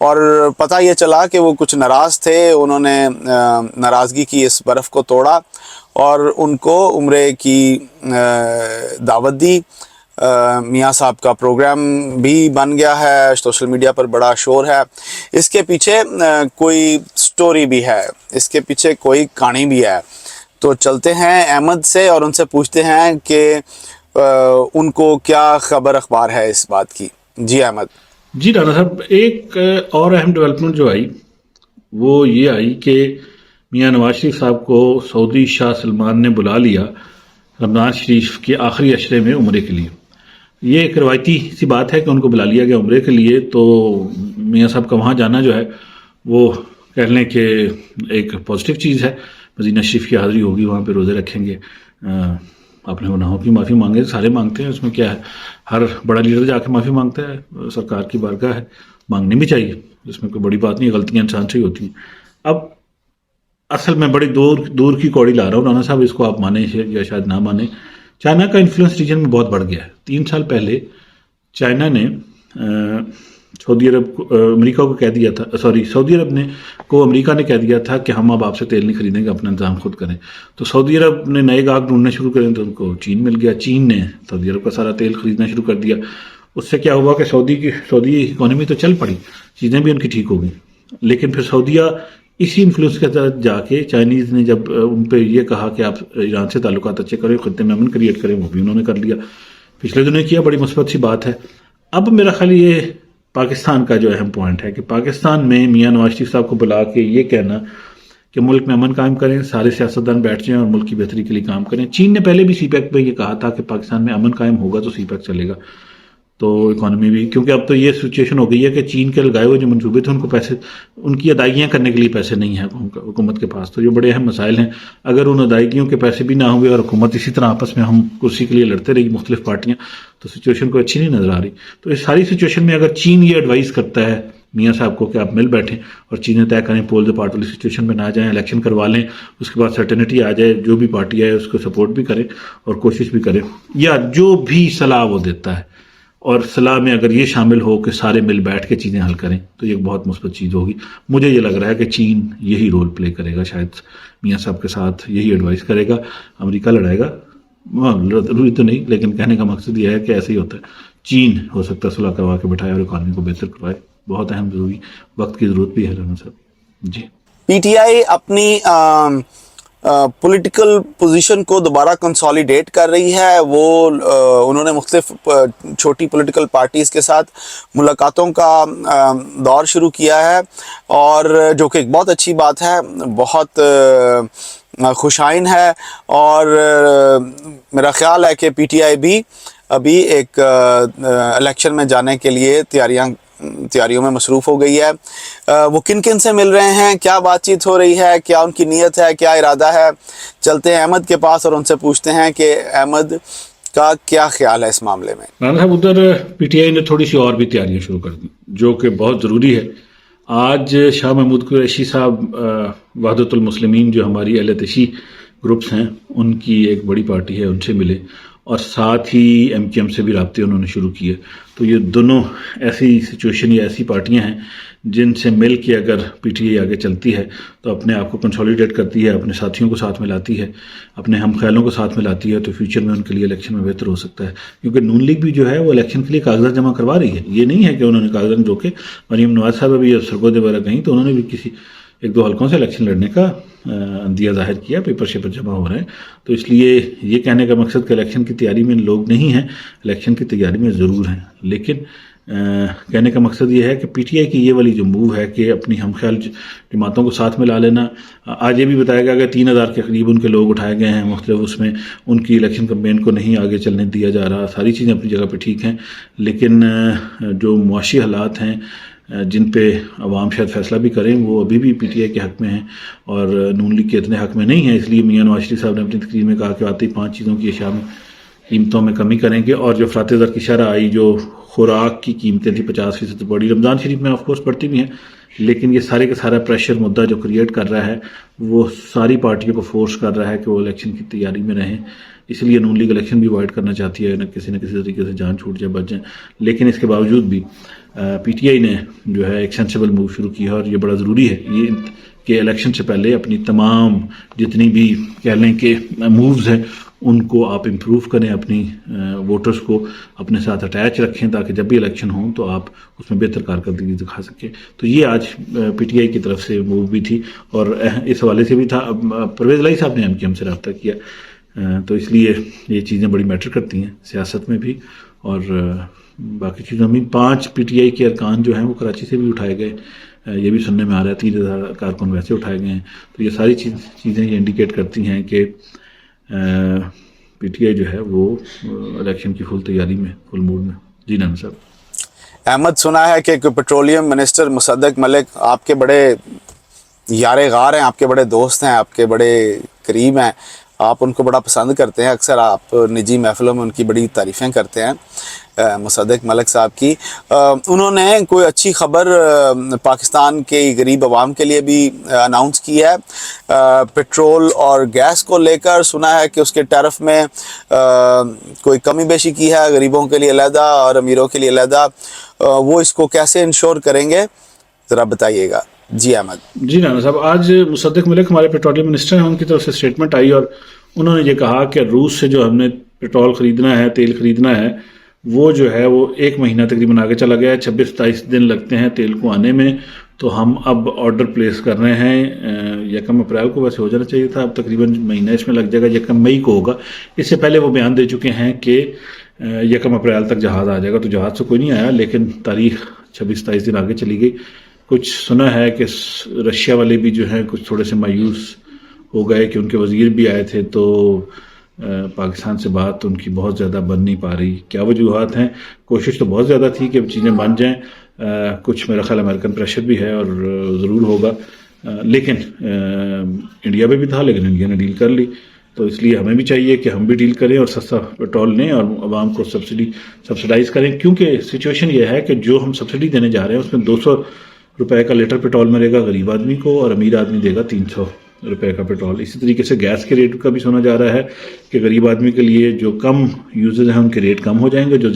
اور پتہ یہ چلا کہ وہ کچھ ناراض تھے، انہوں نے ناراضگی کی اس برف کو توڑا اور ان کو عمرے کی دعوت دی۔ میاں صاحب کا پروگرام بھی بن گیا ہے، سوشل میڈیا پر بڑا شور ہے۔ اس کے پیچھے کوئی سٹوری بھی ہے، اس کے پیچھے کوئی کہانی بھی ہے۔ تو چلتے ہیں احمد سے اور ان سے پوچھتے ہیں کہ ان کو کیا خبر اخبار ہے اس بات کی۔ جی احمد۔ جی رانا صاحب، ایک اور اہم ڈیولپمنٹ جو آئی وہ یہ آئی کہ میاں نواز شریف صاحب کو سعودی شاہ سلمان نے بلا لیا رمضان شریف کے آخری عشرے میں عمرے کے لیے۔ یہ ایک روایتی سی بات ہے کہ ان کو بلا لیا گیا عمرے کے لیے، تو میاں صاحب کا وہاں جانا جو ہے وہ کہہ لیں کہ ایک پازیٹیو چیز ہے۔ مدینہ شریف کی حاضری ہوگی، وہاں پہ روزے رکھیں گے، اپنے گناہوں کی معافی مانگے، سارے مانگتے ہیں، اس میں کیا ہے، ہر بڑا لیڈر جا کے معافی مانگتا ہے، سرکار کی بارگاہ ہے، مانگنی بھی چاہیے، اس میں کوئی بڑی بات نہیں، غلطیاں انسان سے ہی ہوتی ہیں۔ اب اصل میں بڑی دور کی کوڑی لا رہا ہوں رانا صاحب، اس کو آپ مانیں یا شاید نہ مانیں، چائنا کا انفلوئنس ریجن میں بہت بڑھ گیا ہے۔ 3 سال پہلے چائنا نے سعودی عرب کو امریکہ کو کہہ دیا تھا، سعودی عرب کو امریکہ نے کہہ دیا تھا کہ ہم اب آپ سے تیل نہیں خریدیں گے، اپنا انتظام خود کریں۔ تو سعودی عرب نے نئے گاہک ڈھونڈنے شروع کریں تو ان کو چین مل گیا، چین نے سعودی عرب کا سارا تیل خریدنا شروع کر دیا۔ اس سے کیا ہوا کہ سعودی اکانومی تو چل پڑی، چیزیں بھی ان کی ٹھیک ہو گئی، لیکن پھر سعودیہ اسی انفلوئنس کے تحت جا کے چائنیز نے جب ان پہ یہ کہا کہ آپ ایران سے تعلقات اچھے کریں، خطے میں امن کریٹ کریں، وہ بھی انہوں نے کر لیا، پچھلے دنوں کیا، بڑی مثبت سی بات ہے۔ اب میرا خیال یہ پاکستان کا جو اہم پوائنٹ ہے کہ پاکستان میں میاں نواز شریف صاحب کو بلا کے یہ کہنا کہ ملک میں امن قائم کریں، سارے سیاستدان بیٹھ جائیں اور ملک کی بہتری کے لیے کام کریں۔ چین نے پہلے بھی سی پیک پہ یہ کہا تھا کہ پاکستان میں امن قائم ہوگا تو سی پیک چلے گا، تو اکانومی بھی، کیونکہ اب تو یہ سچویشن ہو گئی ہے کہ چین کے لگائے ہوئے جو منصوبے تھے ان کو پیسے، ان کی ادائیگیاں کرنے کے لیے پیسے نہیں ہیں حکومت کے پاس، تو یہ بڑے اہم مسائل ہیں۔ اگر ان ادائیگیوں کے پیسے بھی نہ ہوئے اور حکومت اسی طرح آپس میں ہم کرسی کے لیے لڑتے رہی مختلف پارٹیاں، تو سچویشن کو اچھی نہیں نظر آ رہی۔ تو اس ساری سچویشن میں اگر چین یہ ایڈوائز کرتا ہے میاں صاحب کو کہ آپ مل بیٹھیں اور چیزیں طے کریں، پول دا پارٹ والی سچویشن میں نہ جائیں، الیکشن کروا لیں، اس کے بعد سرٹنٹی آ جائے، جو بھی پارٹی آئے اس کو سپورٹ بھی کریں اور کوشش بھی کریں، یا جو بھی صلاح وہ دیتا ہے، اور صلاح میں اگر یہ شامل ہو کہ سارے مل بیٹھ کے چیزیں حل کریں، تو یہ ایک بہت مثبت چیز ہوگی۔ مجھے یہ لگ رہا ہے کہ چین یہی رول پلے کرے گا، شاید میاں صاحب کے ساتھ یہی ایڈوائز کرے گا، امریکہ لڑائے گا، ضروری تو نہیں، لیکن کہنے کا مقصد یہ ہے کہ ایسے ہی ہوتا ہے، چین ہو سکتا ہے صلاح کروا کے بٹھائے اور اکانومی کو بہتر کروائے، بہت اہم ضروری وقت کی ضرورت بھی ہے رانا صاحب۔ جی، پی ٹی آئی اپنی پولیٹیکل پوزیشن کو دوبارہ کنسالیڈیٹ کر رہی ہے۔ وہ انہوں نے مختلف چھوٹی پولیٹیکل پارٹیز کے ساتھ ملاقاتوں کا دور شروع کیا ہے، اور جو کہ ایک بہت اچھی بات ہے، بہت خوشائن ہے، اور میرا خیال ہے کہ پی ٹی آئی بھی ابھی ایک الیکشن میں جانے کے لیے تیاریوں میں مصروف ہو گئی ہے۔ وہ کن سے مل رہے ہیں، کیا بات چیت ہو رہی ہے، کیا ان کی نیت ہے، کیا ارادہ ہے؟ چلتے ہیں احمد کے پاس اور ان سے پوچھتے ہیں کہ احمد کا کیا خیال ہے اس معاملے میں۔ رانا صاحب، ادھر پی ٹی آئی نے تھوڑی سی اور بھی تیاریاں شروع کر دی، جو کہ بہت ضروری ہے۔ آج شاہ محمود قریشی صاحب، وحدت المسلمین جو ہماری اہل تشیع گروپس ہیں ان کی ایک بڑی پارٹی ہے، ان سے ملے، اور ساتھ ہی ایم کیو ایم سے بھی رابطے انہوں نے شروع کیے۔ تو یہ دونوں ایسی سچویشن یا ایسی پارٹیاں ہیں جن سے مل کے اگر پی ٹی آئی آگے چلتی ہے تو اپنے آپ کو کنسولیڈیٹ کرتی ہے، اپنے ساتھیوں کو ساتھ میں لاتی ہے، اپنے ہم خیالوں کو ساتھ میں لاتی ہے، تو فیوچر میں ان کے لیے الیکشن میں بہتر ہو سکتا ہے۔ کیونکہ نون لیگ بھی جو ہے وہ الیکشن کے لیے کاغذات جمع کروا رہی ہے، یہ نہیں ہے کہ انہوں نے کاغذات روکے۔ مریم نواز صاحب ابھی سرگودے وغیرہ گئیں تو انہوں نے بھی کسی 1-2 حلقوں سے الیکشن لڑنے کا اندیہ ظاہر کیا، پیپر شیپر جمع ہو رہے ہیں۔ تو اس لیے یہ کہنے کا مقصد کہ الیکشن کی تیاری میں لوگ نہیں ہیں، الیکشن کی تیاری میں ضرور ہیں، لیکن کہنے کا مقصد یہ ہے کہ پی ٹی آئی کی یہ والی جو موو ہے کہ اپنی ہم خیال جماعتوں کو ساتھ میں لا لینا۔ آج یہ بھی بتایا گیا کہ 3000 کے قریب ان کے لوگ اٹھائے گئے ہیں مختلف، اس میں ان کی الیکشن کمپین کو نہیں آگے چلنے دیا جا رہا۔ ساری چیزیں اپنی جگہ پہ ٹھیک ہیں، لیکن جو معاشی حالات ہیں جن پہ عوام شاید فیصلہ بھی کریں، وہ ابھی بھی پی ٹی آئی کے حق میں ہیں اور نون لیگ کے اتنے حق میں نہیں ہیں۔ اس لیے میاں نواز شریف صاحب نے اپنی تقریر میں کہا کہ آتی 5 چیزوں کی اشیاء میں قیمتوں میں کمی کریں گے، اور جو افراط زر کی شرح آئی، جو خوراک کی قیمتیں تھیں 50% بڑی، رمضان شریف میں آف کورس بڑھتی بھی ہیں، لیکن یہ سارے کا سارا پریشر مدعا جو کریٹ کر رہا ہے وہ ساری پارٹیوں کو فورس کر رہا ہے کہ وہ الیکشن کی تیاری میں رہیں۔ اس لیے نون لیگ الیکشن بھی اوائڈ کرنا چاہتی ہے، نہ کسی طریقے سے جان چھوٹ جائے، بچ جائیں، لیکن اس کے باوجود بھی پی ٹی آئی نے جو ہے ایک سینسیبل موو شروع کیا اور یہ بڑا ضروری ہے یہ کہ الیکشن سے پہلے اپنی تمام جتنی بھی کہہ لیں کہ مووز ہیں ان کو آپ امپروو کریں، اپنی ووٹرز کو اپنے ساتھ اٹیچ رکھیں تاکہ جب بھی الیکشن ہوں تو آپ اس میں بہتر کارکردگی دکھا سکیں. تو یہ آج پی ٹی آئی کی طرف سے موو بھی تھی اور اس حوالے سے بھی تھا. پرویز الہی صاحب نے ایم کیو ایم سے رابطہ کیا، تو اس لیے یہ چیزیں بڑی میٹر کرتی ہیں سیاست میں بھی اور باقی چیزوں میں. 5 پی ٹی آئی کے ارکان جو ہیں وہ کراچی سے بھی اٹھائے گئے، یہ بھی سننے میں آ رہا ہے. 3000 کارکن ویسے اٹھائے گئے ہیں. تو یہ ساری چیزیں یہ انڈیکیٹ کرتی ہیں کہ پی ٹی آئی جو ہے وہ الیکشن کی فل تیاری میں، فل موڈ میں. جی نام صاحب. احمد، سنا ہے کہ پیٹرولیم منسٹر مصدق ملک آپ کے بڑے یار غار ہیں، آپ کے بڑے دوست ہیں، آپ کے بڑے قریب ہیں، آپ ان کو بڑا پسند کرتے ہیں. اکثر آپ نجی محفلوں میں ان کی بڑی تعریفیں کرتے ہیں مصدق ملک صاحب کی. انہوں نے کوئی اچھی خبر پاکستان کے غریب عوام کے لیے بھی اناؤنس کی ہے. پیٹرول اور گیس کو لے کر سنا ہے کہ اس کے ٹیرف میں کوئی کمی بیشی کی ہے، غریبوں کے لیے علیحدہ اور امیروں کے لیے علیحدہ. وہ اس کو کیسے انشور کریں گے ذرا بتائیے گا. جی احمد. جی نانا صاحب، آج مصدق ملک ہمارے پیٹرولیم منسٹر ہیں، ان کی طرف سے اسٹیٹمنٹ آئی اور انہوں نے یہ کہا کہ روس سے جو ہم نے پیٹرول خریدنا ہے، تیل خریدنا ہے، وہ جو ہے وہ 1 مہینہ تقریباً آگے چلا گیا ہے. 26-27 دن لگتے ہیں تیل کو آنے میں. تو ہم اب آرڈر پلیس کر رہے ہیں 1 اپریل کو، ویسے ہو جانا چاہیے تھا، اب تقریباً مہینہ اس میں لگ جائے گا. 1 مئی کو ہوگا. اس سے پہلے وہ بیان دے چکے ہیں کہ 1 اپریل تک جہاز آ جائے گا. تو جہاز سے کوئی نہیں آیا، لیکن تاریخ 26-27 دن آگے چلی گئی. کچھ سنا ہے کہ رشیا والے بھی جو ہیں کچھ تھوڑے سے مایوس ہو گئے کہ ان کے وزیر بھی آئے تھے تو پاکستان سے بات ان کی بہت زیادہ بن نہیں پا رہی. کیا وجوہات ہیں؟ کوشش تو بہت زیادہ تھی کہ چیزیں بن جائیں. کچھ میرا خیال امریکن پریشر بھی ہے اور ضرور ہوگا، لیکن انڈیا میں بھی تھا، لیکن انڈیا نے ڈیل کر لی. تو اس لیے ہمیں بھی چاہیے کہ ہم بھی ڈیل کریں اور سستا پیٹرول لیں اور عوام کو سبسڈائز کریں. کیونکہ سچویشن یہ ہے کہ جو ہم سبسڈی دینے جا رہے ہیں اس میں 200 روپے کا لیٹر پیٹرول ملے گا غریب آدمی کو اور امیر آدمی دے گا 300 روپے کا پیٹرول. اسی طریقے سے گیس کے ریٹ کا بھی سنا جا رہا ہے کہ غریب آدمی کے لیے جو کم یوزرز ہیں ان کے ریٹ کم ہو جائیں گے، جو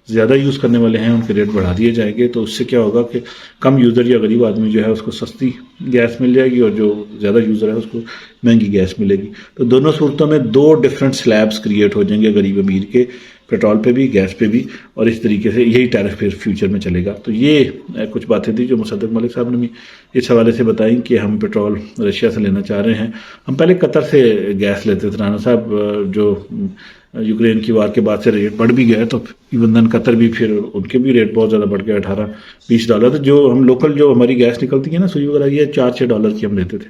زیادہ یوز کرنے والے ہیں ان کے ریٹ بڑھا دیے جائیں گے. تو اس سے کیا ہوگا کہ کم یوزر یا غریب آدمی جو ہے اس کو سستی گیس مل جائے گی اور جو زیادہ یوزر ہے اس کو مہنگی گیس ملے گی. تو دونوں صورتوں میں 2 ڈفرینٹ سلیبس کریٹ ہو جائیں گے، غریب امیر کے، پیٹرول پہ بھی گیس پہ بھی. اور اس طریقے سے یہی ٹیرف پھر فیوچر میں چلے گا. تو یہ کچھ باتیں تھیں جو مصدق ملک صاحب نے بھی اس حوالے سے بتائیں کہ ہم پیٹرول رشیا سے لینا چاہ رہے ہیں. ہم پہلے قطر سے گیس لیتے تھے رانا صاحب، جو یوکرین کی وار کے بعد سے ریٹ بڑھ بھی گئے تو ایون دن قطر بھی پھر ان کے بھی ریٹ بہت زیادہ بڑھ گئے، $18-20. تو جو ہم لوکل جو ہماری گیس نکلتی ہے نا سوئی وغیرہ، یہ $4-6 کی ہم لیتے تھے.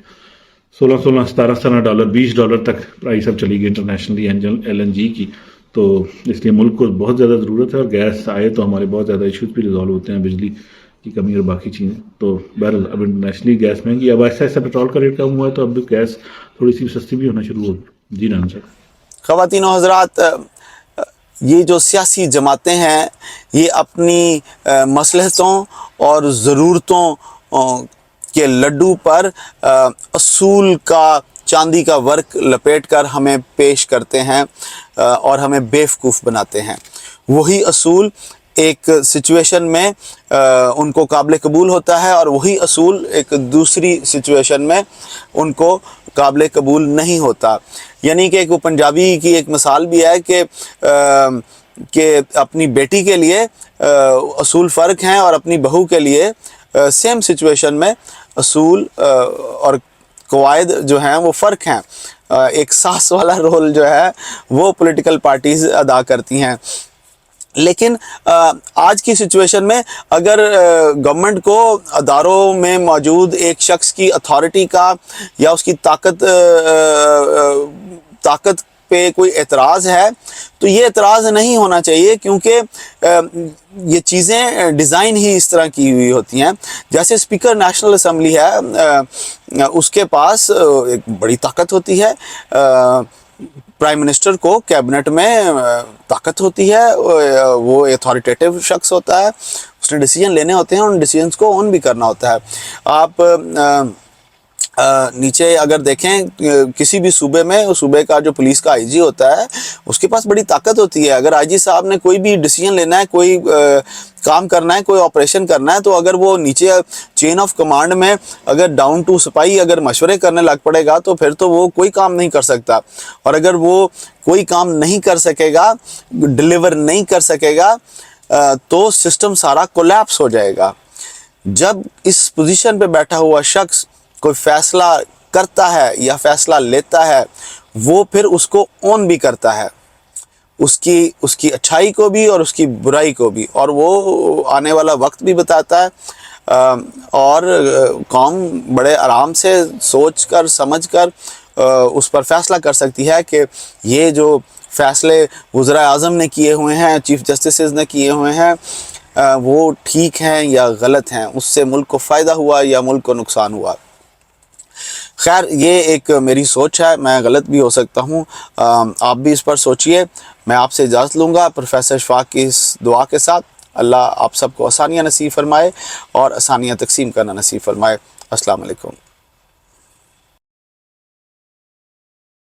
$16-17 $20 تک پرائس اب چلی گئی انٹرنیشنلی LNG کی. تو اس لیے ملک کو بہت زیادہ ضرورت ہے اور گیس آئے تو ہمارے بہت زیادہ ایشوز بھی ریزالو ہوتے ہیں، بجلی کی کمی اور باقی چیزیں. تو بہرحال اب انٹرنیشنلی گیس مہنگی، اب ایسا ایسا پیٹرول کا ریٹ کم ہوا ہے تو اب گیس تھوڑی سی سستی بھی ہونا شروع ہوگی. جی نام صاحب. خواتین و حضرات، یہ جو سیاسی جماعتیں ہیں یہ اپنی مصلحتوں اور ضرورتوں کے لڈو پر اصول کا چاندی کا ورق لپیٹ کر ہمیں پیش کرتے ہیں اور ہمیں بیوقوف بناتے ہیں. وہی اصول ایک سچویشن میں ان کو قابل قبول ہوتا ہے اور وہی اصول ایک دوسری سچویشن میں ان کو قابل قبول نہیں ہوتا. یعنی کہ ایک وہ پنجابی کی ایک مثال بھی ہے کہ اپنی بیٹی کے لیے اصول فرق ہیں اور اپنی بہو کے لیے سیم سچویشن میں اصول اور قواعد جو ہیں وہ فرق ہیں. ایک ساس والا رول جو ہے وہ پولیٹیکل پارٹیز ادا کرتی ہیں. لیکن آج کی سچویشن میں اگر گورنمنٹ کو اداروں میں موجود ایک شخص کی اتھارٹی کا یا اس کی طاقت پہ کوئی اعتراض ہے تو یہ اعتراض نہیں ہونا چاہیے، کیونکہ یہ چیزیں ڈیزائن ہی اس طرح کی ہوئی ہوتی ہیں. جیسے اسپیکر نیشنل اسمبلی ہے، اس کے پاس ایک بڑی طاقت ہوتی ہے. پرائم منسٹر کو کیبنٹ میں طاقت ہوتی ہے، وہ اتھارٹیٹیو شخص ہوتا ہے، اس نے ڈیسیجن لینے ہوتے ہیں، ان ڈیسیجنز کو اون بھی کرنا ہوتا ہے. آپ نیچے اگر دیکھیں کسی بھی صوبے میں، اس صوبے کا جو پولیس کا آئی جی ہوتا ہے اس کے پاس بڑی طاقت ہوتی ہے. اگر آئی جی صاحب نے کوئی بھی ڈیسیجن لینا ہے، کوئی کام کرنا ہے، کوئی آپریشن کرنا ہے، تو اگر وہ نیچے چین آف کمانڈ میں اگر ڈاؤن ٹو سپاہی اگر مشورے کرنے لگ پڑے گا تو پھر تو وہ کوئی کام نہیں کر سکتا. اور اگر وہ کوئی کام نہیں کر سکے گا، ڈلیور نہیں کر سکے گا، تو سسٹم سارا کولیپس ہو جائے گا. جب اس پوزیشن پہ بیٹھا ہوا شخص کوئی فیصلہ کرتا ہے یا فیصلہ لیتا ہے، وہ پھر اس کو اون بھی کرتا ہے، اس کی اچھائی کو بھی اور اس کی برائی کو بھی، اور وہ آنے والا وقت بھی بتاتا ہے. اور قوم بڑے آرام سے سوچ کر سمجھ کر اس پر فیصلہ کر سکتی ہے کہ یہ جو فیصلے وزراء اعظم نے کیے ہوئے ہیں، چیف جسٹسز نے کیے ہوئے ہیں، وہ ٹھیک ہیں یا غلط ہیں، اس سے ملک کو فائدہ ہوا یا ملک کو نقصان ہوا. خیر، یہ ایک میری سوچ ہے، میں غلط بھی ہو سکتا ہوں. آپ بھی اس پر سوچئے. میں آپ سے اجازت لوں گا پروفیسر اشفاق کی اس دعا کے ساتھ. اللہ آپ سب کو آسانیاں نصیب فرمائے اور آسانیاں تقسیم کرنا نصیب فرمائے. السلام علیکم.